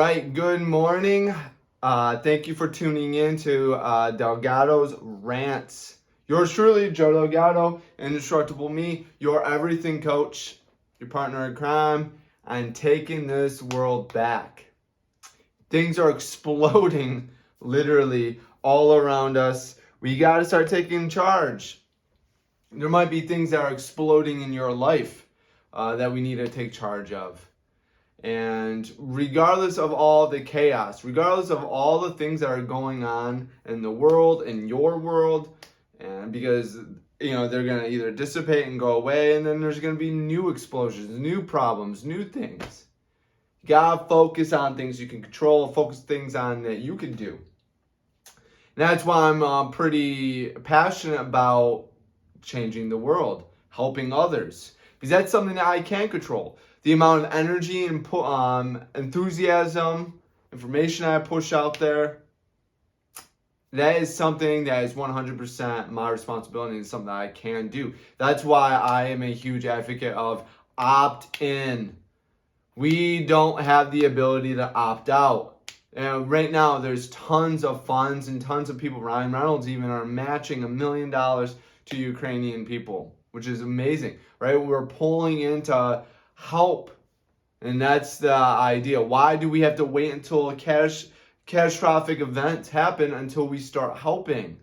right, good morning. Thank you for tuning in to Delgado's Rants. Yours truly, Joe Delgado, Indestructible Me, your everything coach, your partner in crime, and taking this world back. Things are exploding literally all around us. We got to start taking charge. There might be things that are exploding in your life that we need to take charge of. And regardless of all the chaos, regardless of all the things that are going on in the world, in your world, and because they're going to either dissipate and go away, and then there's going to be new explosions, new problems, new things. You gotta focus on things you can control, focus things on that you can do. And that's why I'm pretty passionate about changing the world, helping others, because that's something that I can control. The amount of energy and enthusiasm, information I push out there, that is something that is 100% my responsibility and something that I can do. That's why I am a huge advocate of opt-in. We don't have the ability to opt out. And right now, there's tons of funds and tons of people. Ryan Reynolds even are matching $1 million to Ukrainian people, which is amazing, right? We're pulling into help, and that's the idea. Why do we have to wait until catastrophic events happen until we start helping?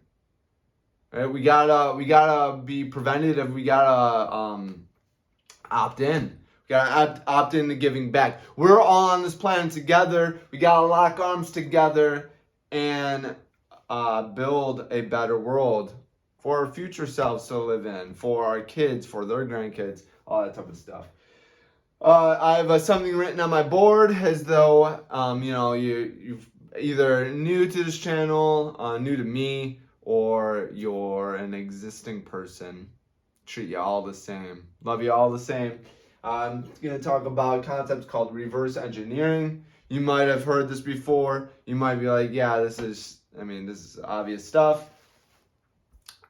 Right? We gotta be preventative. We gotta opt in. We gotta opt into giving back. We're all on this planet together. We gotta lock arms together and build a better world for our future selves to live in, for our kids, for their grandkids, all that type of stuff. I have something written on my board as though, you're either new to this channel, new to me, or you're an existing person. Treat you all the same. Love you all the same. I'm going to talk about concepts called reverse engineering. You might have heard this before. You might be like, yeah, this is obvious stuff.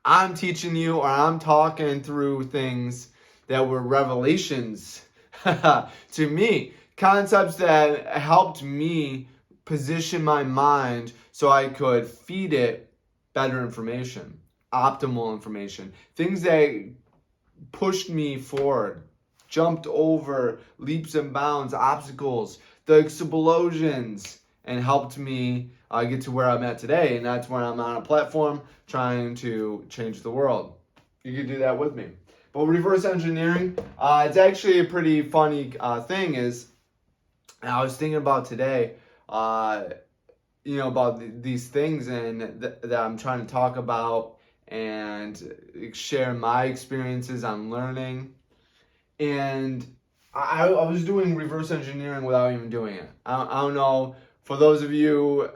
I'm teaching you, or I'm talking through things that were revelations to me, concepts that helped me position my mind so I could feed it better information, optimal information, things that pushed me forward, jumped over leaps and bounds, obstacles, the explosions, and helped me get to where I'm at today. And that's when I'm on a platform trying to change the world. You can do that with me. But reverse engineering, it's actually a pretty funny thing. I was thinking about today, about these things and that I'm trying to talk about and share my experiences on learning. And I was doing reverse engineering without even doing it. I don't know, for those of you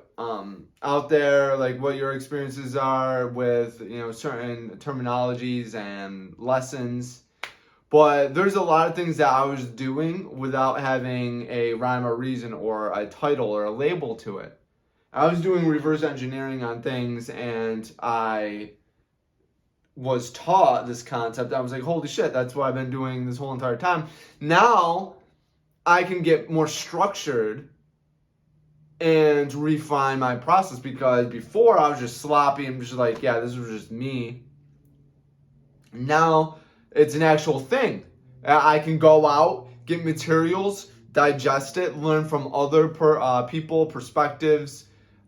out there, like what your experiences are with certain terminologies and lessons, but there's a lot of things that I was doing without having a rhyme or reason or a title or a label to it. I was doing reverse engineering on things, and I was taught this concept. I was like, holy shit, that's what I've been doing this whole entire time. Now I can get more structured and refine my process, because before I was just sloppy and just like, yeah, this was just me. Now it's an actual thing. I can go out, get materials, digest it, learn from other people, perspectives,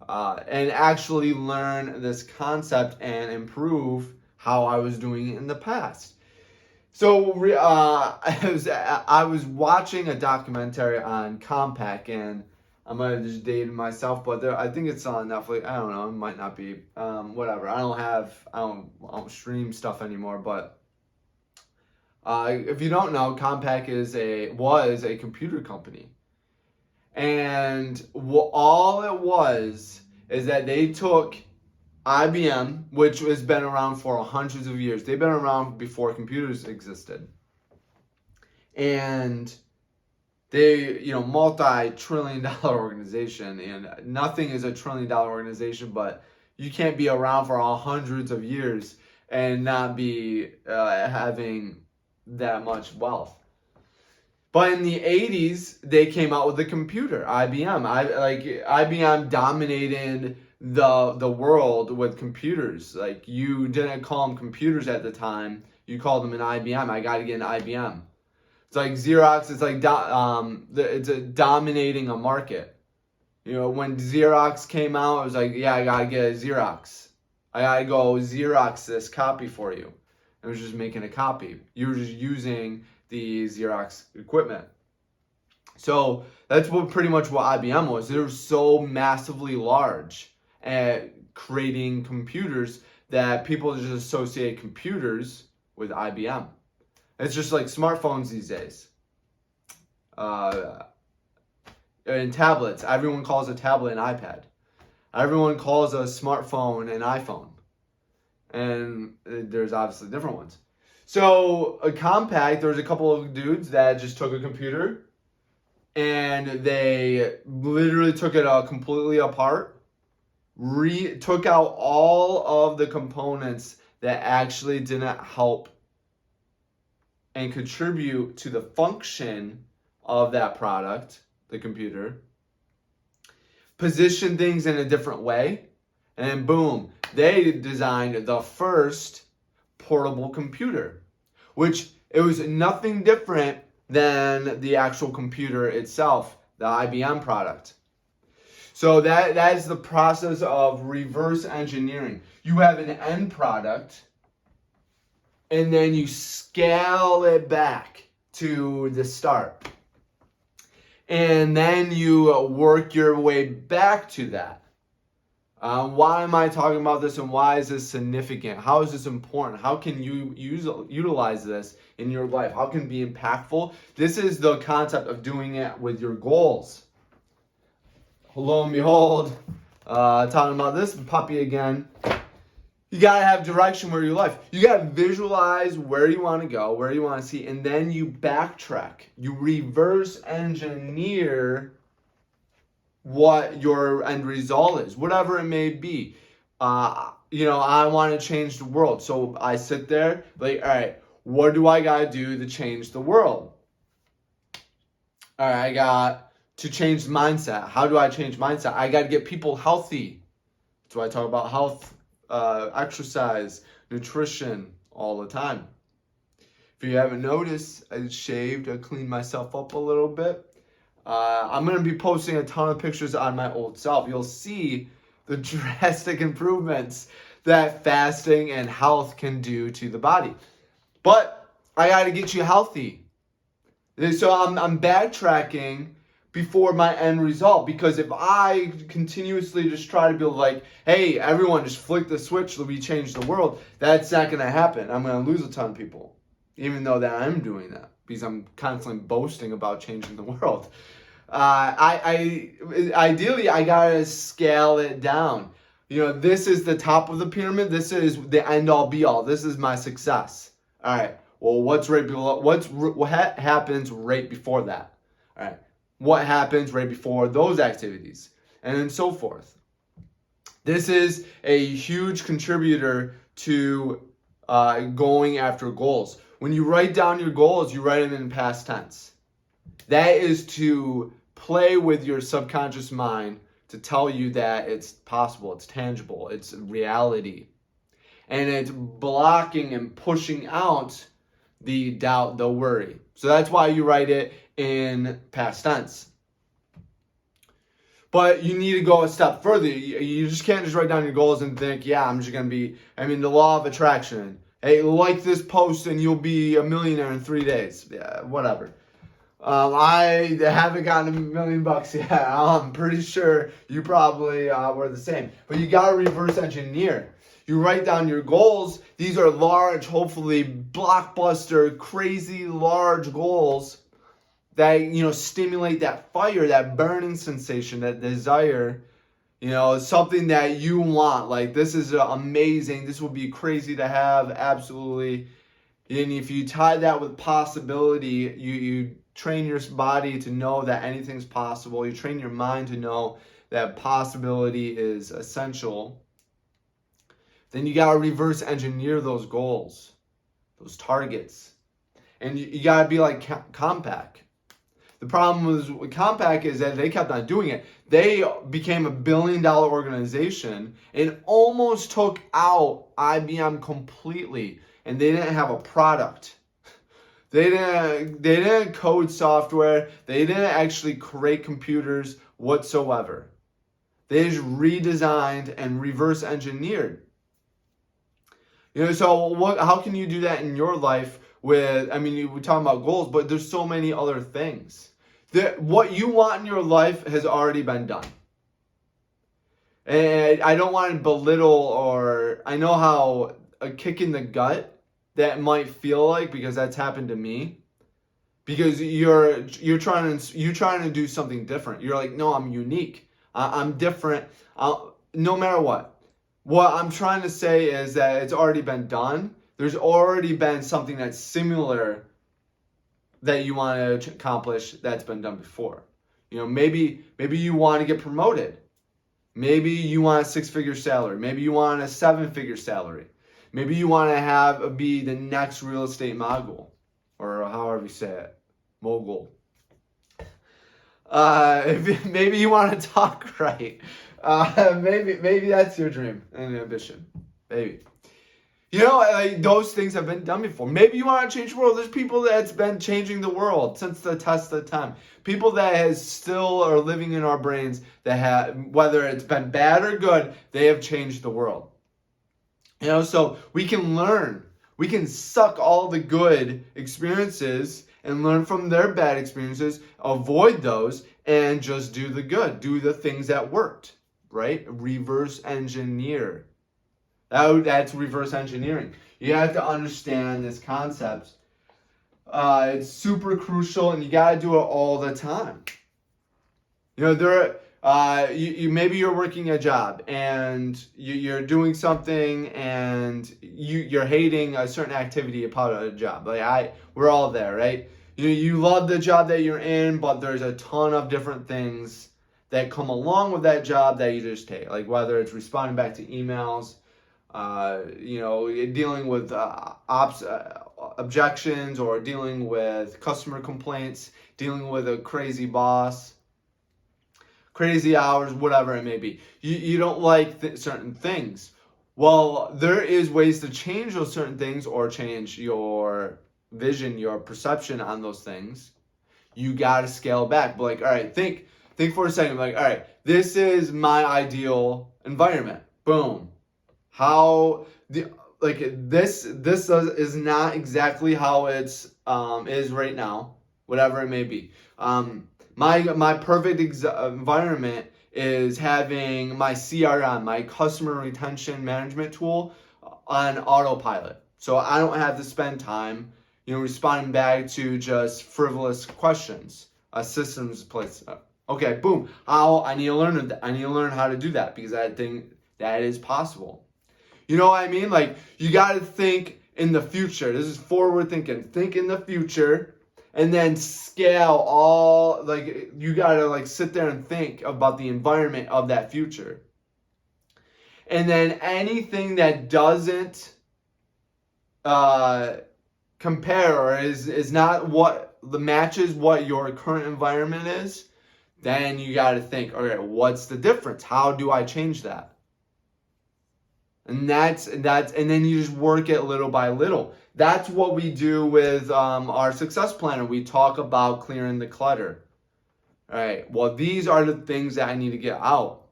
and actually learn this concept and improve how I was doing it in the past. So I was watching a documentary on Compaq, and I might have just dated myself, but I think it's on Netflix. I don't know. It might not be. Whatever. I don't stream stuff anymore. But if you don't know, Compaq was a computer company, and all it was is that they took IBM, which has been around for hundreds of years. They've been around before computers existed, and they, multi-trillion-dollar organization, and nothing is a trillion-dollar organization, but you can't be around for hundreds of years and not be having that much wealth. But in the 80s, they came out with the computer, IBM. IBM dominated the world with computers. Like, you didn't call them computers at the time. You called them an IBM. I got to get an IBM. It's like Xerox. It's like it's dominating a market. You know, when Xerox came out, it was like, yeah, I got to get a Xerox. I got to go Xerox this copy for you. It was just making a copy. You were just using the Xerox equipment. So that's pretty much what IBM was. They were so massively large at creating computers that people just associate computers with IBM. It's just like smartphones these days. And tablets. Everyone calls a tablet an iPad. Everyone calls a smartphone an iPhone. And there's obviously different ones. So a Compaq, there was a couple of dudes that just took a computer and they literally took it completely apart, took out all of the components that actually didn't help and contribute to the function of that product, the computer, position things in a different way, and then boom, they designed the first portable computer, which it was nothing different than the actual computer itself, the IBM product. So that is the process of reverse engineering. You have an end product, and then you scale it back to the start. And then you work your way back to that. Why am I talking about this, and why is this significant? How is this important? How can you utilize this in your life? How can it be impactful? This is the concept of doing it with your goals. Lo and behold, talking about this puppy again. You gotta have direction where your life. You gotta visualize where you want to go, where you want to see, and then you backtrack. You reverse engineer what your end result is, whatever it may be. I want to change the world. So I sit there like, all right, what do I got to do to change the world? All right, I got to change mindset. How do I change mindset? I got to get people healthy. That's why I talk about health, exercise, nutrition all the time. If you haven't noticed, I shaved, I cleaned myself up a little bit. I'm going to be posting a ton of pictures on my old self. You'll see the drastic improvements that fasting and health can do to the body. But I got to get you healthy. So I'm backtracking before my end result, because if I continuously just try to be like, hey, everyone just flick the switch, we change the world, that's not going to happen. I'm going to lose a ton of people, even though that I'm doing that, because I'm constantly boasting about changing the world. Ideally, I gotta scale it down. This is the top of the pyramid. This is the end all be all. This is my success. All right. Well, what's right below? What happens right before that? All right. What happens right before those activities, and then so forth. This is a huge contributor to going after goals. When you write down your goals, you write them in past tense. That is to play with your subconscious mind to tell you that it's possible, it's tangible, it's reality. And it's blocking and pushing out the doubt, the worry. So that's why you write it in past tense. But you need to go a step further. You just can't just write down your goals and think, yeah, I'm just going to be, the law of attraction. Hey, like this post and you'll be a millionaire in 3 days. Yeah, whatever. I haven't gotten $1 million yet. I'm pretty sure you probably were the same. But you got to reverse engineer. You write down your goals. These are large, hopefully blockbuster, crazy large goals that, stimulate that fire, that burning sensation, that desire. Something that you want. Like, this is amazing. This would be crazy to have. Absolutely. And if you tie that with possibility, you train your body to know that anything's possible. You train your mind to know that possibility is essential. Then you got to reverse engineer those goals, those targets. And you got to be like Compaq. The problem was with Compaq is that they kept on doing it. They became $1 billion organization and almost took out IBM completely, and they didn't have a product. They didn't code software. They didn't actually create computers whatsoever. They just redesigned and reverse engineered. So how can you do that in your life with, we're talking about goals, but there's so many other things. What you want in your life has already been done. And I don't want to belittle, or I know how a kick in the gut that might feel like, because that's happened to me. Because you're trying to do something different. You're like, no, I'm unique. I'm different. No matter what. What I'm trying to say is that it's already been done. There's already been something that's similar that you want to accomplish that's been done before. Maybe you want to get promoted. Maybe you want a 6-figure salary. Maybe you want a 7-figure salary. Maybe you want to be the next real estate mogul, or however you say it, mogul. Maybe you want to talk right. Maybe that's your dream and ambition. Maybe. Those things have been done before. Maybe you want to change the world. There's people that's been changing the world since the test of time. People that still are living in our brains that have, whether it's been bad or good, they have changed the world. So we can learn. We can suck all the good experiences and learn from their bad experiences, avoid those, and just do the good. Do the things that worked, right? Reverse engineer. That's reverse engineering. You have to understand this concept. It's super crucial, and you got to do it all the time. Maybe you're working a job and you're doing something and you're hating a certain activity about a job. We're all there, right? You love the job that you're in, but there's a ton of different things that come along with that job that you just hate. Like whether it's responding back to emails, dealing with objections, or dealing with customer complaints, dealing with a crazy boss, crazy hours, whatever it may be. You don't like certain things. Well, there is ways to change those certain things, or change your vision, your perception on those things. You got to scale back. But all right, think for a second. All right, this is my ideal environment. Boom. This is not exactly how it's is right now, whatever it may be. My perfect environment is having my CRM, my customer retention management tool, on autopilot, so I don't have to spend time responding back to just frivolous questions. A systems place. Okay, boom. I need to learn how to do that, because I think that is possible. You know what I mean? You got to think in the future. This is forward thinking. Think in the future, and then scale all, you got to sit there and think about the environment of that future. And then anything that doesn't compare, or is not matches what your current environment is, then you got to think, okay, what's the difference? How do I change that? And then you just work it little by little. That's what we do with our success planner. We talk about clearing the clutter. All right. Well, these are the things that I need to get out.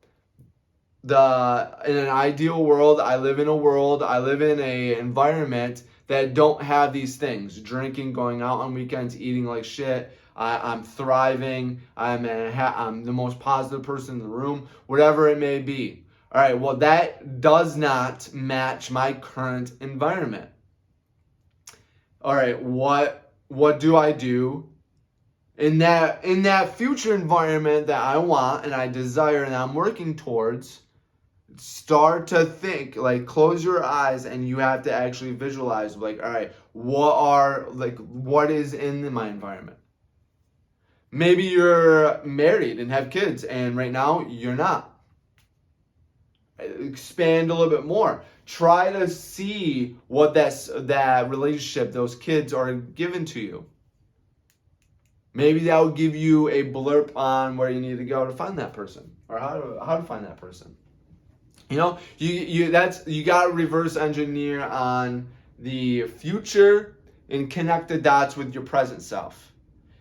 In an ideal world, I live in a environment that don't have these things. Drinking, going out on weekends, eating like shit. I'm thriving. I'm the most positive person in the room. Whatever it may be. All right, well, that does not match my current environment. All right, what do I do in that future environment that I want and I desire and I'm working towards? Start to think, close your eyes, and you have to actually visualize, all right, what is in my environment? Maybe you're married and have kids, and right now you're not. Expand a little bit more. Try to see what that relationship, those kids are given to you. Maybe that will give you a blurb on where you need to go to find that person, or how to find that person. You know, you got to reverse engineer on the future and connect the dots with your present self.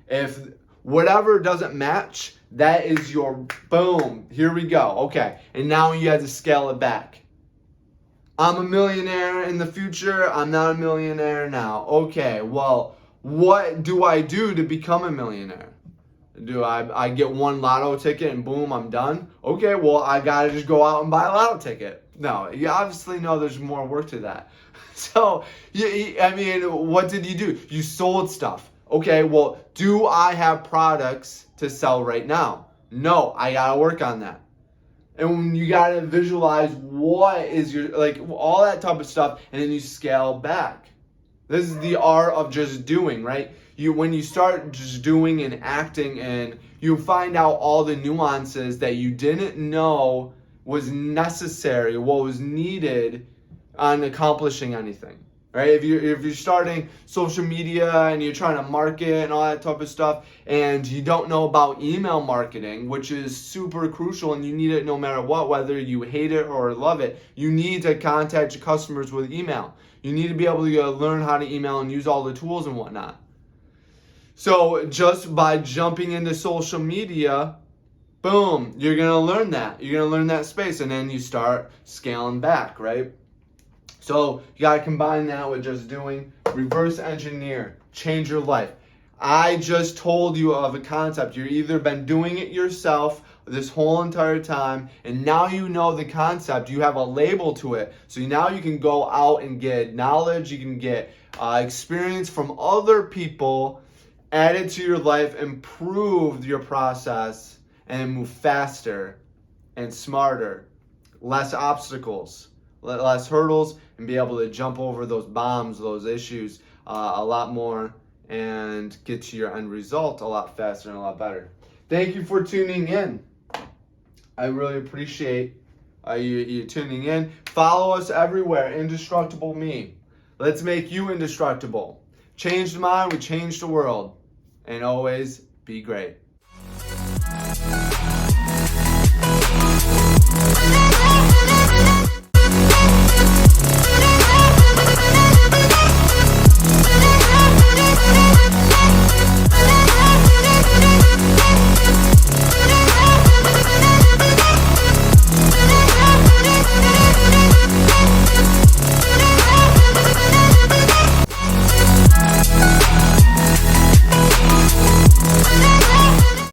If whatever doesn't match, that is your boom. Here we go. Okay, and now you have to scale it back. I'm a millionaire in the future. I'm not a millionaire now. Okay, well, what do I do to become a millionaire? Do I get one lotto ticket and boom, I'm done? Okay, well, I got to just go out and buy a lotto ticket. No, you obviously know there's more work to that. So, I mean, what did you do? You sold stuff. Okay, well, do I have products to sell right now? No, I got to work on that. And when you got to visualize what is your, like, all that type of stuff, and then you scale back. This is the art of just doing, right? When you start just doing and acting, and you find out all the nuances that you didn't know was necessary, what was needed on accomplishing anything, right? If you're starting social media and you're trying to market and all that type of stuff, and you don't know about email marketing, which is super crucial, and you need it no matter what, whether you hate it or love it, you need to contact your customers with email. You need to be able to learn how to email and use all the tools and whatnot. So just by jumping into social media, boom, you're going to learn that. You're going to learn that space, and then you start scaling back, right? So you got to combine that with just doing, reverse engineer, change your life. I just told you of a concept. You've either been doing it yourself this whole entire time, and now you know the concept. You have a label to it. So now you can go out and get knowledge. You can get experience from other people, add it to your life, improve your process, and move faster and smarter, less obstacles, less hurdles, and be able to jump over those bombs, those issues a lot more, and get to your end result a lot faster and a lot better. Thank you for tuning in. I really appreciate you tuning in. Follow us everywhere, Indestructible Me. Let's make you indestructible. Change the mind, we change the world. And always be great.